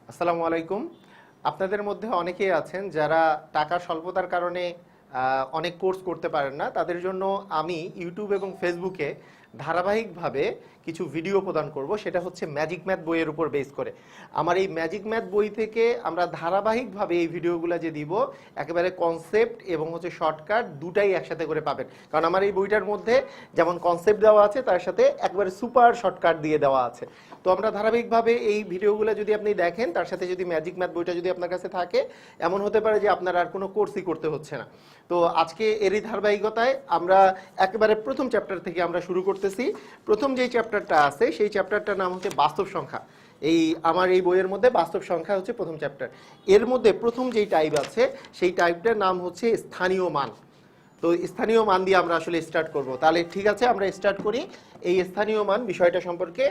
আসসালামু আলাইকুম। আপনাদের মধ্যে অনেকেই আছেন যারা টাকার স্বল্পতার কারণে অনেক কোর্স করতে পারেন না। তাদের জন্য আমি ইউটিউব এবং ফেসবুকে ধারাবাহিকভাবে কিছু ভিডিও প্রদান করব, সেটা হচ্ছে ম্যাজিক ম্যাথ বইয়ের উপর বেস করে। আমার এই ম্যাজিক ম্যাথ বই থেকে আমরা ধারাবাহিকভাবে এই ভিডিওগুলো যে দিব, একেবারে কনসেপ্ট এবং হচ্ছে শর্টকাট দুটাই একসাথে করে পাবেন। কারণ আমার এই বইটার মধ্যে যেমন কনসেপ্ট দেওয়া আছে, তার সাথে একবারে সুপার শর্টকাট দিয়ে দেওয়া আছে। তো আমরা ধারাবাহিকভাবে এই ভিডিওগুলো যদি আপনি দেখেন, তার সাথে যদি ম্যাজিক ম্যাথ বইটা যদি আপনার কাছে থাকে, এমন হতে পারে যে আপনার আর কোনো কোর্সই করতে হচ্ছে না। তো আজকে এরই ধারাবাহিকতায় আমরা একেবারে প্রথম চ্যাপ্টার থেকে আমরা শুরু করতেছি। প্রথম যেই চ্যাপ্টারটা আছে সেই চ্যাপ্টারটার নাম হচ্ছে বাস্তব সংখ্যা। আমার এই বইয়ের মধ্যে বাস্তব সংখ্যা হচ্ছে প্রথম চ্যাপ্টার। এর মধ্যে প্রথম যেই টাইপ আছে সেই টাইপটার নাম হচ্ছে স্থানীয় মান। তো স্থানীয় মান দিয়ে আমরা আসলে স্টার্ট করব। তাহলে ঠিক আছে, আমরা স্টার্ট করি। এই স্থানীয় মান বিষয়টা সম্পর্কে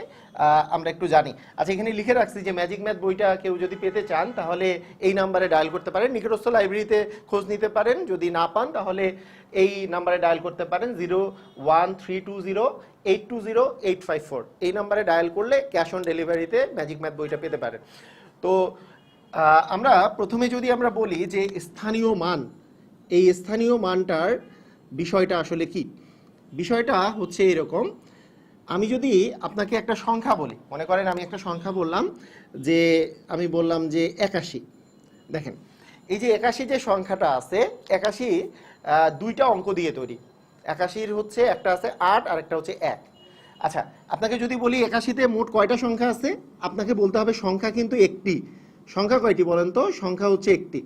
আমরা একটু জানি। আচ্ছা, এখানে লিখে রাখছি যে ম্যাজিক ম্যাথ বইটা কেউ যদি পেতে চান তাহলে এই নাম্বারে ডায়াল করতে পারেন। নিকটস্থ লাইব্রেরিতে খোঁজ নিতে পারেন, যদি না পান তাহলে এই নাম্বারে ডায়াল করতে পারেন 01320820854। এই নাম্বারে ডায়াল করলে ক্যাশ অন ডেলিভারিতে ম্যাজিক ম্যাথ বইটা পেতে পারেন। তো আমরা প্রথমে যদি আমরা বলি যে স্থানীয় মান, এই স্থানীয় মানটার বিষয়টা আসলে কি। বিষয়টা হচ্ছে এরকম, আমি যদি আপনাকে একটা সংখ্যা বলি, মনে করেন আমি একটা সংখ্যা বললাম যে আমি বললাম যে 81। দেখেন, এই যে 81 যে সংখ্যাটা আছে, 81 দুইটা অঙ্ক দিয়ে তৈরি। 81-র হচ্ছে একটা আছে 8 আর একটা হচ্ছে 1। আচ্ছা, আপনাকে যদি বলি 81-তে মোট কয়টা সংখ্যা আছে, আপনাকে বলতে হবে সংখ্যা কিন্তু একটি। সংখ্যা কয়টি বলেন তো? সংখ্যা হচ্ছে একটি,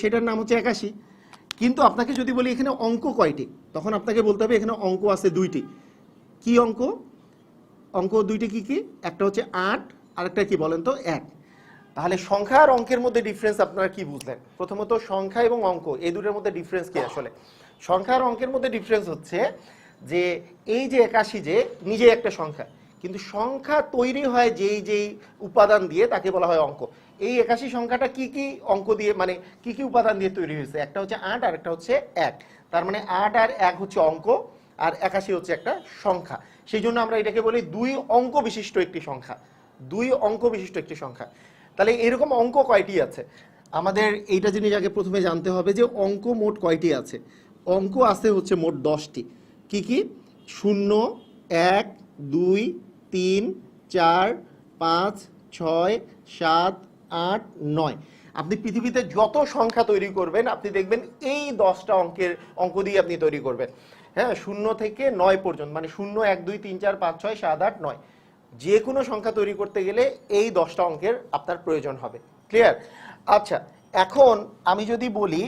সেটার নাম হচ্ছে 81। কিন্তু আপনাকে যদি বলি এখানে অঙ্ক কয়টি, তখন আপনাকে বলতে হবে এখানে অঙ্ক আছে দুইটি। কি অঙ্ক? অঙ্ক দুইটি কি কি? একটা হচ্ছে 8 আর একটা কি বলেন তো? 1। তাহলে সংখ্যা আর অঙ্কের মধ্যে ডিফারেন্স আপনারা কি বুঝলেন? প্রথমত সংখ্যা এবং অঙ্ক এই দুটোর মধ্যে ডিফারেন্স কি আসলে? সংখ্যা আর অঙ্কের মধ্যে ডিফারেন্স হচ্ছে যে এই যে 81 যে নিজে একটা সংখ্যা, কিন্তু সংখ্যা তৈরি হয় যেই উপাদান দিয়ে তাকে বলা হয় অঙ্ক। এই 81 সংখ্যাটা কি কি অঙ্ক দিয়ে, মানে কি কি উপাদান দিয়ে তৈরি হয়েছে? একটা হচ্ছে 8 আর একটা হচ্ছে 1। তার মানে 8 আর 1 হচ্ছে অঙ্ক, আর 81 হচ্ছে একটা সংখ্যা। সেই জন্য আমরা এটাকে বলি দুই অঙ্ক বিশিষ্ট একটি সংখ্যা। দুই অঙ্ক বিশিষ্ট একটি সংখ্যা। তাহলে এরকম অঙ্ক কয়টি আছে? আমাদের এইটা জিনিস আগে প্রথমে জানতে হবে যে অঙ্ক মোট কয়টি আছে। অঙ্ক আছে হচ্ছে মোট 10টি। কি কি? 0, 1, 2, 3, 4, 5, 6, 7, 8, 9। আপনি পৃথিবীতে যত সংখ্যা তৈরি করবেন আপনি দেখবেন এই 10টা অঙ্ক দিয়ে আপনি তৈরি করবেন। হ্যাঁ, 0 থেকে 9 পর্যন্ত, মানে 0, 1, 2, 3, 4, 5, 6, 7, 8, 9। যে কোনো সংখ্যা তৈরি করতে গেলে এই 10টা অঙ্কের আপনার প্রয়োজন হবে। ক্লিয়ার? আচ্ছা, এখন আমি যদি বলি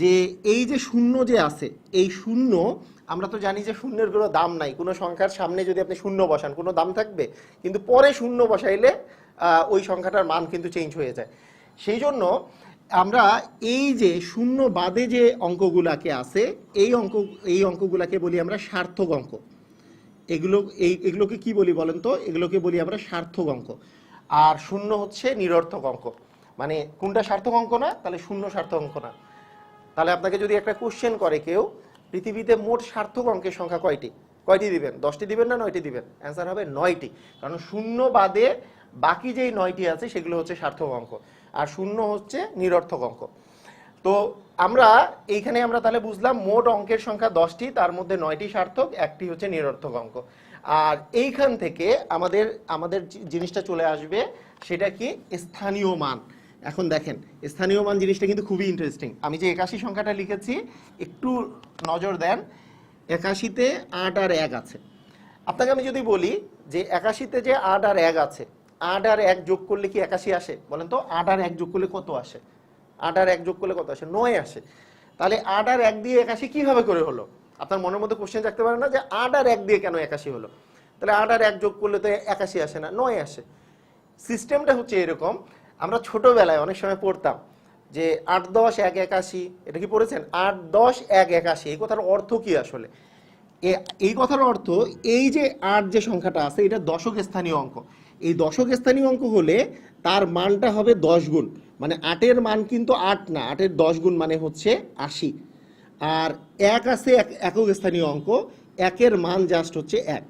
যে এই যে শূন্য যে আছে, এই শূন্য, আমরা তো জানি যে শূন্যের কোনো দাম নাই। কোনো সংখ্যার সামনে যদি আপনি শূন্য বসান কোনো দাম থাকবে, কিন্তু পরে শূন্য বসাইলে ওই সংখ্যাটার মান কিন্তু চেঞ্জ হয়ে যায়। সেই জন্য আমরা এই যে শূন্য বাদে যে অঙ্কগুলাকে আছে, এই অঙ্কগুলাকে বলি আমরা সার্থক অঙ্ক। এগুলোকে কি বলি বলেন তো? এগুলোকে বলি আমরা সার্থক অঙ্ক। আর শূন্য হচ্ছে নিরর্থক অঙ্ক। মানে কোনটা সার্থক অঙ্ক না? তাহলে শূন্য সার্থক অঙ্ক না। তাহলে আপনাকে যদি একটা কোশ্চেন করে কেউ, পৃথিবীতে মোট সার্থক অঙ্কের সংখ্যা কয়টি, কয়টি দিবেন? 10টি দিবেন না 9টি দিবেন? অ্যান্সার হবে 9টি। কারণ শূন্য বাদে বাকি যেই 9টি আছে সেগুলো হচ্ছে সার্থক অঙ্ক, আর শূন্য হচ্ছে নিরর্থক অঙ্ক। তো আমরা এইখানে আমরা তাহলে বুঝলাম মোট অঙ্কের সংখ্যা 10টি, তার মধ্যে 9টি সার্থক, একটি হচ্ছে নিরর্থক অঙ্ক। আর এইখান থেকে আমাদের আমাদের জিনিসটা চলে আসবে, সেটা কি? স্থানীয় মান। এখন দেখেন, স্থানীয় মান জিনিসটা কিন্তু খুবই ইন্টারেস্টিং। আমি যে 81 সংখ্যাটা লিখেছি, একটু নজর দেন। 81-তে 8 আর 1 আছে। আপনাকে আমি যদি বলি যে 81-তে যে 8 আর 1 আছে, 8 আর 1 যোগ করলে কি 81 আসে? বলেন তো, 8 আর 1 যোগ করলে কত আসে? 8 আর 1 যোগ করলে কত আসে? 9 আসে। তাহলে 8 আর 1 দিয়ে 81 কিভাবে করে হলো? আপনার মনের মধ্যে কোশ্চেন থাকতে পারে না যে 8 আর 1 দিয়ে কেন 81 হলো? তাহলে 8 আর 1 যোগ করলে তো 81 আসে না, 9 আসে। সিস্টেমটা হচ্ছে এরকম, আমরা ছোটবেলায় অনেক সময় পড়তাম যে 8, 10, 1, 81। এটা কি পড়েছেন? 8, 10, 1, 81। এই কথার অর্থ কি আসলে? এই কথার অর্থ, এই যে 8 যে সংখ্যাটা আছে এটা দশক স্থানীয় অঙ্ক। এই দশক স্থানীয় অঙ্ক হলে তার মানটা হবে 10 গুণ। মানে 8-এর মান কিন্তু 8 না, 8-এর 10 গুণ মানে হচ্ছে 80। আর 1 আছে একক স্থানীয় অঙ্ক, 1-এর মান জাস্ট হচ্ছে 1।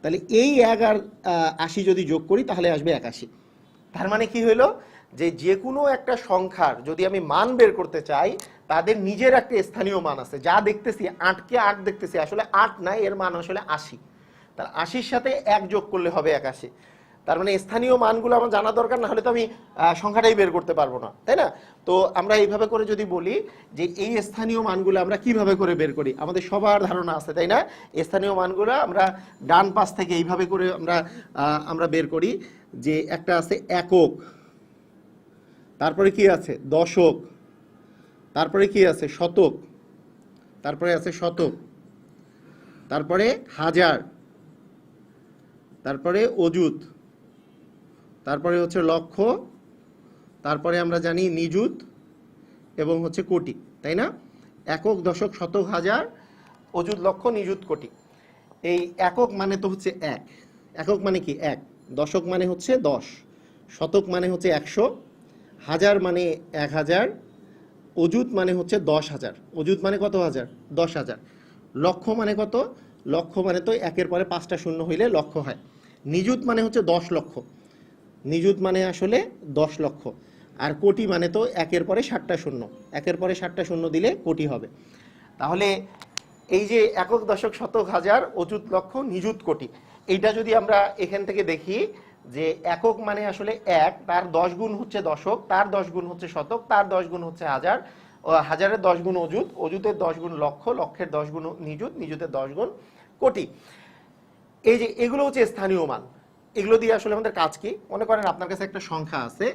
তাহলে এই 1 আর 80 যদি যোগ করি তাহলে আসবে 81। তার মানে কি হলো যে যে কোনো একটা সংখ্যার যদি আমি মান বের করতে চাই, তাদের নিজের একটা স্থানীয় মান আছে। যা দেখতেছি 8কে 8 দেখতেছি, আসলে 8 না, এর মান আসলে 80। তার 80-র সাথে 1 যোগ করলে হবে 81। তার মানে স্থানীয় মানগুলো আমার জানা দরকার, না হলে তো আমি সংখ্যাটাই বের করতে পারবো না, তাই না? তো আমরা এইভাবে করে যদি বলি যে এই স্থানীয় মানগুলো আমরা কিভাবে করে বের করি, আমাদের সবার ধারণা আছে, তাই না? স্থানীয় মানগুলো আমরা ডান পাশ থেকে এইভাবে করে আমরা বের করি যে একটা আছে একক, তারপরে কি আছে দশক, তারপরে কি আছে শতক, তারপরে আছে শতক, তারপরে হাজার, তারপরে অযুত, তারপরে হচ্ছে লক্ষ, তারপরে আমরা জানি নিযুত এবং হচ্ছে কোটি, তাই না? একক, দশক, শতক, হাজার, অযুত, লক্ষ, নিযুত, কোটি। এই একক মানে তো হচ্ছে এক, একক মানে কি এক, দশক মানে হচ্ছে 10, শতক মানে হচ্ছে 100, হাজার মানে 1000, অযুত মানে হচ্ছে 10,000, অযুত মানে কত হাজার? 10,000। লক্ষ মানে কত? লক্ষ মানে তো একের পরে 5টা শূন্য হইলে লক্ষ হয়। নিযুত মানে হচ্ছে 10 লক্ষ, নিযুত মানে আসলে 10 লক্ষ। আর কোটি মানে তো একের পরে 7টা শূন্য, একের পরে 7টা শূন্য দিলে কোটি হবে। তাহলে এই যে একক, দশক, শতক, হাজার, অযুত, লক্ষ, নিযুত, কোটি, এইটা যদি আমরা এখান থেকে দেখি যে একক মানে আসলে এক, তার 10 গুণ হচ্ছে দশক, তার 10 গুণ হচ্ছে শতক, তার 10 গুণ হচ্ছে হাজার, হাজারের 10 গুণ অযুত, অযুতের 10 গুণ লক্ষ, লক্ষের 10 গুণ নিযুত, নিযুতের 10 গুণ কোটি। এই যে এগুলো হচ্ছে স্থানীয় মান। এগুলো দিয়ে আসলে আমাদের কাজ কি? মনে করেন আপনার কাছে একটা সংখ্যা আছে,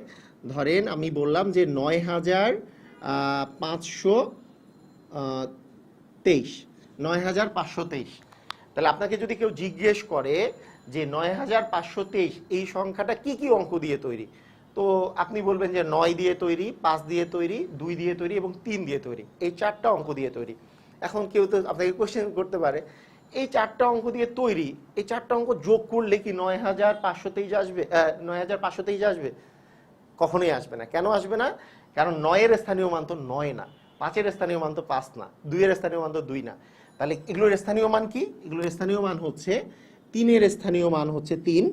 ধরেন আমি বললাম যে 9,523, 9,523। তাহলে আপনাকে যদি কেউ জিজ্ঞেস করে যে 9,523 এই সংখ্যাটা কি কি অঙ্ক দিয়ে তৈরি, তো আপনি বলবেন যে 9 দিয়ে তৈরি, 5 দিয়ে তৈরি, 2 দিয়ে তৈরি এবং 3 দিয়ে তৈরি, এই 4টা অঙ্ক দিয়ে তৈরি। এখন কেউ তো আপনাকে কোশ্চেন করতে পারে, এই 4টা অঙ্ক দিয়ে তৈরি, এই 4টা অঙ্ক যোগ করলে কি 9,523 আসবে? 9,523 আসবে? কখনোই আসবে না। কেন আসবে না? কারণ 9-এর স্থানীয় মান তো 9 না, 5-এর স্থানীয় মান তো 5 না, 2-এর স্থানীয় মান তো 2 না। তাহলে এগুলোর স্থানীয় মান কি? এগুলোর স্থানীয় মান হচ্ছে 3-এর স্থানীয় মান হচ্ছে 3।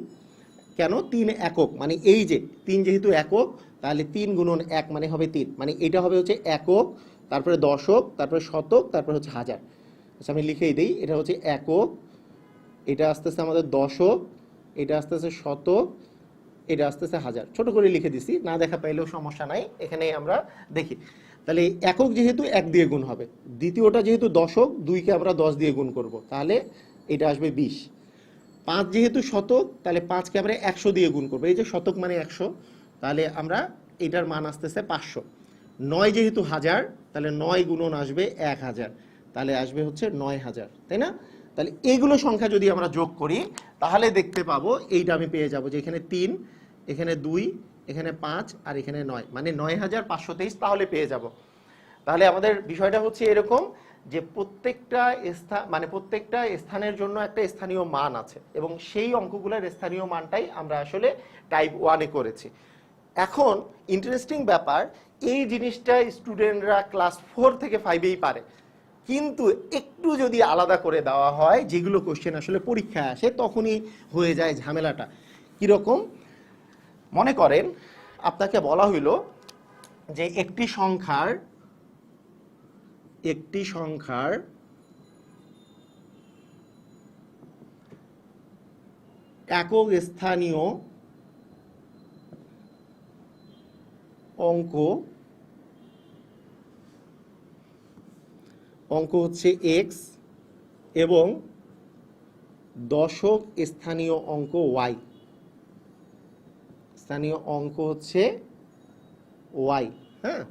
কেন? 3 একক, মানে এই যে 3 যেহেতু একক, তাহলে 3 গুণন 1 মানে হবে 3, মানে এটা হবে হচ্ছে একক, তারপরে দশক, তারপরে শতক, তারপরে হচ্ছে হাজার। আচ্ছা আমি লিখেই দিই, এটা হচ্ছে একক, এটা আসতেছে আমাদের দশক, এটা আসতেছে শতক, এটা আসতেছে হাজার। ছোট করে লিখে দিছি, না দেখা পাইলেও সমস্যা নাই, এখানে আমরা দেখি। তাহলে একক যেহেতু 1 দিয়ে গুণ হবে, দ্বিতীয়টা যেহেতু দশক, 2কে আমরা 10 দিয়ে গুণ করব, তাহলে এটা আসবে 20। 5 যেহেতু শতক, তাহলে 5কে আমরা 100 দিয়ে গুণ করবো, এই যে শতক মানে 100, তাহলে আমরা এটার মান আসতেছে 500। 9 যেহেতু হাজার, তাহলে 9 গুণন আসবে 1000, তাহলে আসবে হচ্ছে 9,000, তাই না? তাহলে এইগুলো সংখ্যা যদি আমরা যোগ করি, তাহলে দেখতে পাবো এইটা আমি পেয়ে যাব যে এখানে 3, এখানে 2, এখানে 5 আর এখানে 9, মানে 9,523 তাহলে পেয়ে যাব। তাহলে আমাদের বিষয়টা হচ্ছে এরকম যে প্রত্যেকটা প্রত্যেকটা স্থানের জন্য একটা স্থানীয় মান আছে, এবং সেই অঙ্কগুলোর স্থানীয় মানটাই আমরা আসলে টাইপ 1-এ করেছি। এখন ইন্টারেস্টিং ব্যাপার, এই জিনিসটা স্টুডেন্টরা ক্লাস 4 থেকে 5-এই পারে, কিন্তু একটু যদি আলাদা করে দেওয়া হয়, যেগুলো কোশ্চেন আসলে পরীক্ষায় আসে, তখনই হয়ে যায় ঝামেলাটা। কিরকম? মনে করেন আপনাকে বলা হইল যে একটি সংখ্যার একক স্থানীয় অঙ্ক হচ্ছে x এবং দশক স্থানীয় অঙ্ক y। স্থানীয় অঙ্ক হচ্ছে y, হ্যাঁ,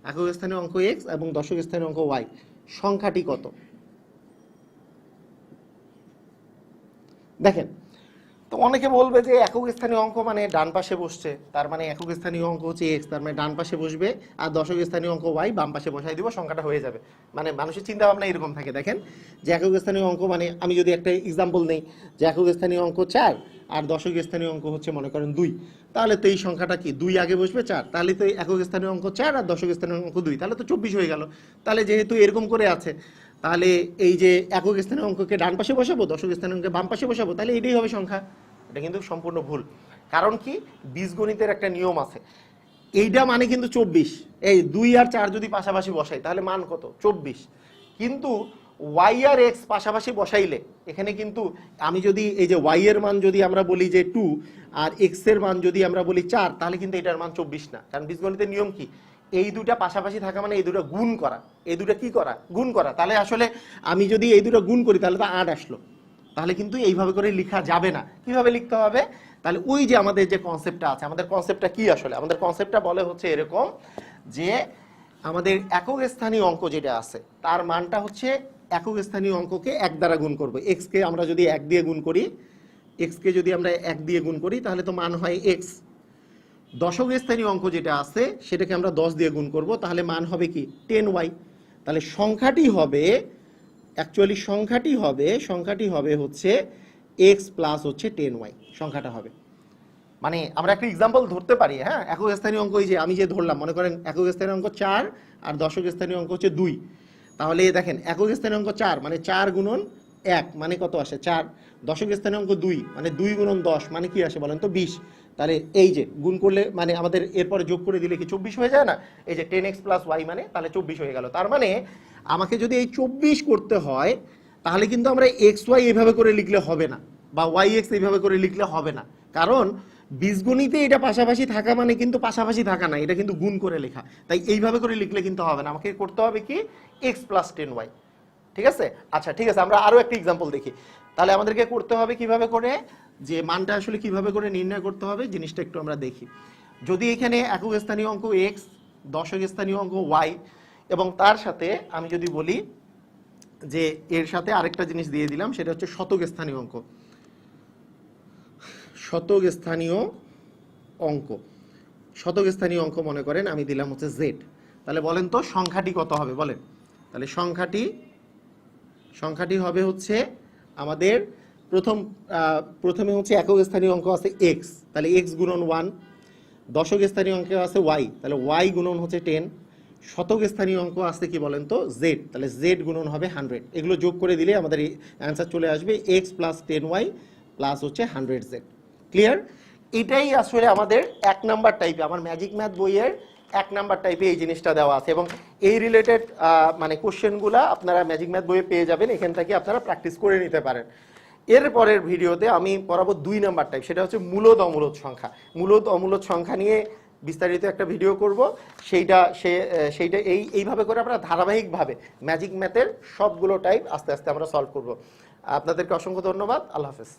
একক স্থানীয় অঙ্ক x এবং দশক স্থানীয় অঙ্ক y। সংখ্যাটি কত? দেখেন, তো অনেকে বলবে যে একক স্থানীয় অঙ্ক মানে ডান পাশে বসছে, তার মানে একক স্থানীয় অঙ্ক হচ্ছে x, তার মানে ডান পাশে বসবে, আর দশক স্থানীয় অঙ্ক y বাম পাশে বসাই দিব, সংখ্যাটা হয়ে যাবে। মানে মানুষের চিন্তা ভাবনা এরকম থাকে। দেখেন যে একক স্থানীয় অঙ্ক মানে, আমি যদি একটা এক্সাম্পল নেই যে একক স্থানীয় অঙ্ক 4 আর দশক স্থানীয় অঙ্ক হচ্ছে মনে করেন 2, তাহলে তো এই সংখ্যাটা কি 2 আগে বসবে 4, তাহলে তো একক স্থানীয় অঙ্ক 4 আর দশক স্থানীয় অঙ্ক 2, তাহলে তো 24 হয়ে গেল। তাহলে যেহেতু এরকম করে আছে, তাহলে এই যে একক স্থানীয় অঙ্ককে ডান পাশে বসাবো, দশক স্থানীয় অঙ্ককে বাম পাশে বসাবো, তাহলে এটাই হবে সংখ্যা। এটা কিন্তু সম্পূর্ণ ভুল। কারণ কি? বীজগণিতের একটা নিয়ম আছে, এইটা মানে কিন্তু 24, এই 2 আর 4 যদি পাশাপাশি বসাই তাহলে মান কত 24, কিন্তু y আর x পাশাপাশি বসাইলে এখানে কিন্তু আমি যদি এই যে y এর মান যদি আমরা বলি যে 2 আর x এর মান যদি আমরা বলি 4 তাহলে কিন্তু এটার মান 24 না, কারণ বীজগণিতের নিয়ম কি এই দুটা পাশাপাশি থাকা মানে এই দুটো গুণ করা, এই দুটো কি করা গুণ করা। তাহলে আসলে আমি যদি এই দুটো গুণ করি তাহলে তো 8 আসলো, তাহলে কিন্তু এইভাবে করে লেখা যাবে না। কিভাবে লিখতে হবে, তাহলে ওই যে আমাদের যে কনসেপ্টটা আছে, আমাদের কনসেপ্টটা কি আসলে, আমাদের কনসেপ্টটা বলে হচ্ছে এরকম যে আমাদের একক স্থানীয় অঙ্ক যেটা আছে তার মানটা হচ্ছে একক স্থানীয় অঙ্ককে 1 দ্বারা গুণ করব। x কে আমরা যদি 1 দিয়ে গুণ করি, x কে যদি আমরা 1 দিয়ে গুণ করি তাহলে তো মান হয় x। দশক স্থানীয় অঙ্ক যেটা আছে সেটাকে আমরা 10 দিয়ে গুণ করব, তাহলে মান হবে কি 10y। তাহলে সংখ্যাটি হবে অ্যাকচুয়ালি সংখ্যাটি হবে হচ্ছে x প্লাস হচ্ছে 10y সংখ্যাটা হবে। মানে আমরা একটা এক্সাম্পল ধরতে পারি, হ্যাঁ, একক স্থানীয় অঙ্ক এই যে আমি যে ধরলাম, মনে করেন একক স্থানীয় অঙ্ক 4 আর দশক স্থানীয় অঙ্ক হচ্ছে 2, তাহলে দেখেন একক স্থানীয় অঙ্ক 4 মানে 4 গুণন 1 মানে কত আসে 4, দশক স্থানীয় অঙ্ক 2 মানে 2 গুণন 10 মানে কি আসে বলেন তো 20। তাহলে এই যে গুণ করলে মানে আমাদের এরপরে যোগ করে দিলে কি 24 হয়ে যায় না, এই যে 10x প্লাস y মানে তাহলে 24 হয়ে গেল। তার মানে আমাকে যদি এই 24 করতে হয় তাহলে কিন্তু আমরা xy এইভাবে করে লিখলে হবে না, বা yx এইভাবে করে লিখলে হবে না, কারণ বীজগণিতে এটা পাশাপাশি থাকা মানে কিন্তু পাশাপাশি থাকা না, এটা কিন্তু গুণ করে লেখা। তাই এইভাবে করে লিখলে কিন্তু হবে না, আমাকে করতে হবে কি x প্লাস 10y। ঠিক আছে, আচ্ছা ঠিক আছে, আমরা আরো একটা এক্সাম্পল দেখি। তাহলে আমাদেরকে করতে হবে কিভাবে করে, যে মানটা আসলে কিভাবে করে নির্ণয় করতে হবে জিনিসটা একটু আমরা দেখি। যদি এখানে একক স্থানীয় অঙ্ক x, দশক স্থানীয় অঙ্ক y, এবং তার সাথে আমি যদি বলি যে এর সাথে আরেকটা জিনিস দিয়ে দিলাম, সেটা হচ্ছে শতক স্থানীয় অঙ্ক। শতক স্থানীয় অঙ্ক মনে করেন আমি দিলাম হচ্ছে z। তাহলে বলেন তো সংখ্যাটি কত হবে বলেন। তাহলে সংখ্যাটি হবে হচ্ছে আমাদের প্রথমে হচ্ছে একক স্থানীয় অঙ্ক আছে x, তাহলে x গুণন 1, দশক স্থানীয় অঙ্ক আছে y, তাহলে y গুণন হচ্ছে 10, শতক স্থানীয় অঙ্ক আছে কি বলেন তো z, তাহলে z গুণন হবে 100। এগুলো যোগ করে দিলে আমাদের অ্যান্সার চলে আসবে x প্লাস 10y প্লাস হচ্ছে 100z। ক্লিয়ার? এটাই আসলে আমাদের 1 নাম্বার টাইপে, আমার ম্যাজিক ম্যাথ বইয়ের 1 নাম্বার টাইপে এই জিনিসটা দেওয়া আছে, এবং এই রিলেটেড মানে কোশ্চেনগুলা আপনারা ম্যাজিক ম্যাথ বইয়ে পেয়ে যাবেন, এখান থেকে আপনারা প্র্যাকটিস করে নিতে পারেন। এর পরের ভিডিওতে আমি পড়াবো 2 নাম্বার টাইপ, সেটা হচ্ছে মূলদ অমূলদ সংখ্যা। মূলদ অমূলদ সংখ্যা নিয়ে বিস্তারিত একটা ভিডিও করব, সেইটা এইভাবে করে আমরা ধারাবাহিকভাবে ম্যাজিক ম্যাথের সবগুলো টাইপ আস্তে আস্তে আমরা সলভ করব। আপনাদেরকে অসংখ্য ধন্যবাদ, আল্লাহ হাফেজ।